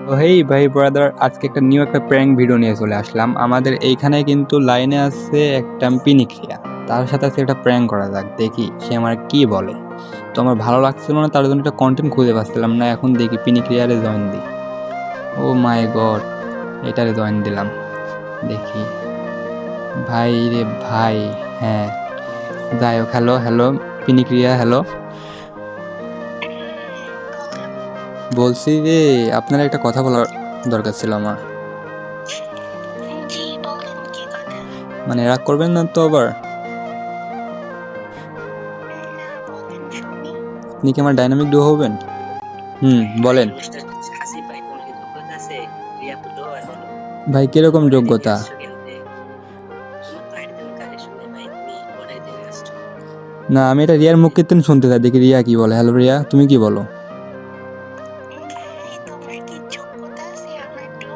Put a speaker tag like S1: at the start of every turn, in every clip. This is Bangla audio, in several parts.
S1: তো হেই ভাই ব্রাদার, আজকে একটা নিউ একটা প্র্যাঙ্ক ভিডিও নিয়ে চলে আসলাম। আমাদের এইখানে কিন্তু লাইনে আছে একটা পিনিক্রিয়া, তার সাথে আজকে একটা প্র্যাঙ্ক করা যাক, দেখি সে আমার কি বলে। তো আমার ভালো লাগছিল না, তার জন্য একটা কন্টেন্ট খুঁজে পাচ্ছিলাম না। এখন দেখি পিনিক্রিয়ারে জয়েন দিই। ও মাই গড, এটারে জয়েন দিলাম, দেখি। ভাই রে ভাই, হ্যাঁ যাই হোক। হ্যালো হ্যালো পিনিক্রিয়া, হ্যালো। বলছি যে আপনার একটা কথা বলার দরকার ছিল আমার।
S2: জি বলেন কি কথা?
S1: মানে রাগ করবেন না তো আবার?
S2: না বলেন শুনি।
S1: আপনি কি আমার ডাইনামিক ডুও হবেন? বলেন।
S3: মিস্টার হাসিফ ভাই, তোমার কি যোগ্যতা আছে রিয়া পুটো আর বলো?
S1: ভাই কিরকম যোগ্যতা?
S3: তোমার তো আইডি তুমি কালেকশন নেই ভাই, তুমি অর্ডার দিয়ে আসছো।
S1: না, আমি এটা রিয়ার মুখ কীর্তন শুনতে চাই, দেখি রিয়া কি বলে। হ্যালো রিয়া, তুমি কি বলো?
S2: ভাই তোমার কি যোগ্যতা আছে? আমার তো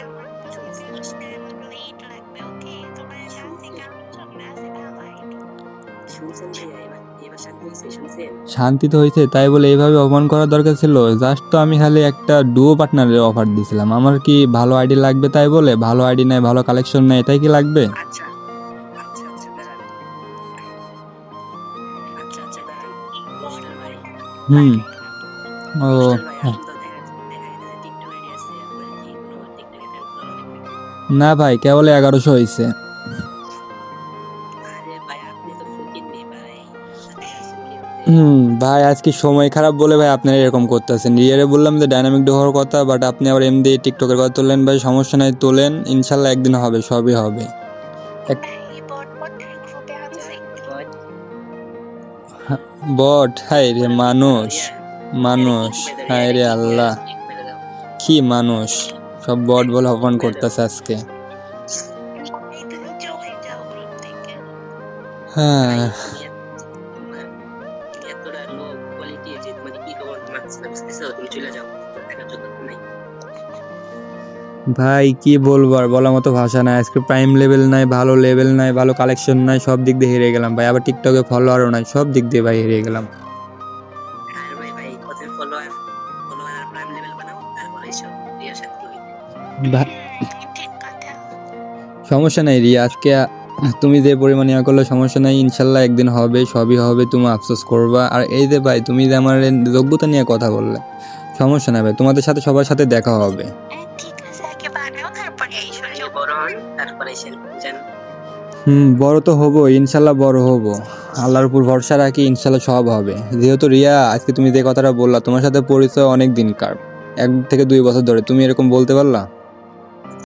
S2: আমার প্রশ্নে আমার লেট লাগবে। ওকে তোমার শান্তি কেমন চলে আছে ভাই?
S3: শুনছেন ভাই, এবার শান্তি হয়েছে, শুনছেন?
S1: শান্তি তো হয়েছে, তাই বলে এইভাবে অপমান করার দরকার ছিল? জাস্ট তো আমি খালি একটা ডুও পার্টনারের অফার দিয়েছিলাম। আমার কি ভালো আইডি লাগবে তাই বলে? ভালো আইডি নাই, ভালো কালেকশন নাই, এটাই কি লাগবে?
S3: আচ্ছা আচ্ছা আচ্ছা দাঁড়ান, আচ্ছা আচ্ছা দাঁড়ান মিস্টার ভাই।
S1: হুম ও
S3: মিস্টার ভাই
S1: হ্যাঁ।
S3: আসুন তো, দেখা যায় টিকটক আইডি আছে আপনার, কি কোনো টিকটকে ফ্যান ফলো লাগবে?
S1: না ভাই, কেবল 1100 হয়েছে।
S3: আরে ভাই আপনি তো ফকির নেই ভাই, সাথে আছেন কিন্তু।
S1: ভাই আজকে সময় খারাপ বলে ভাই আপনারা এরকম করতেছেন। রিয়ারে বললাম যে ডাইনামিক ডো হওয়ার কথা, বাট আপনি আবার এমনি টিকটকের কথা তুললেন। ভাই সমস্যা নাই, তোলেন, ইনশাল্লাহ একদিন হবে, সবই হবে।
S2: এই বট গ্রুপে আছে।
S1: বট, হায় রে মানুষ, মানুষ, হায় রে আল্লাহ, কি মানুষ! সব বট বলে অপমান করতেছে আজকে।
S2: তুমি চলে যাও গ্রুপ থেকে।
S1: হ্যাঁ
S3: এতটা লো কোয়ালিটি যে তোমাকে কি খবর তোমার বুঝতেছো, তুমি চলে যাও, দেখার যোগ্যতা নাই।
S1: ভাই কি বলবো, আর বলার মতো ভাষা নাই। আজকে প্রাইম লেভেল নাই, ভালো লেভেল নাই, ভালো কালেকশন নাই, সব দিক দিয়ে হেরে গেলাম ভাই। আবার টিকটকে ফলোয়ারও নাই, সব দিক দিয়ে ভাই হেরে গেলাম।
S3: আর ভাই ভাই কত ফলোয়ার প্রাইম লেভেল বানাও, তারপরে এসব রিয়ার সাথে
S1: ভা-
S2: ঠিক কথা।
S1: সমস্যা নাই রিয়া, আজকে তুমি যে পরিমাণে ইয়া করলে সমস্যা নাই, ইনশাল্লাহ একদিন হবে, সবই হবে, তুমি আফসোস করবা। আর এই যে ভাই, তুমি যে আমার যোগ্যতা নিয়ে কথা বললে, সমস্যা নাই ভাই, তোমাদের সাথে সবার সাথে দেখা হবে।
S2: ঠিক আছে আগে বানাও তারপরে এই শুনছো।
S3: বড় হন, তারপরে এসে জান।
S1: বড় তো হবো, ইনশাল্লাহ বড় হবো। আল্লাহর উপর ভরসা রাখি, ইনশাল্লাহ সব হবে। যেহেতু রিয়া, আজকে তুমি যে কথাটা বললা, তোমার সাথে পরিচয় অনেক দিনকার, 1 থেকে 2 বছর ধরে, তুমি এরকম বলতে পারলা?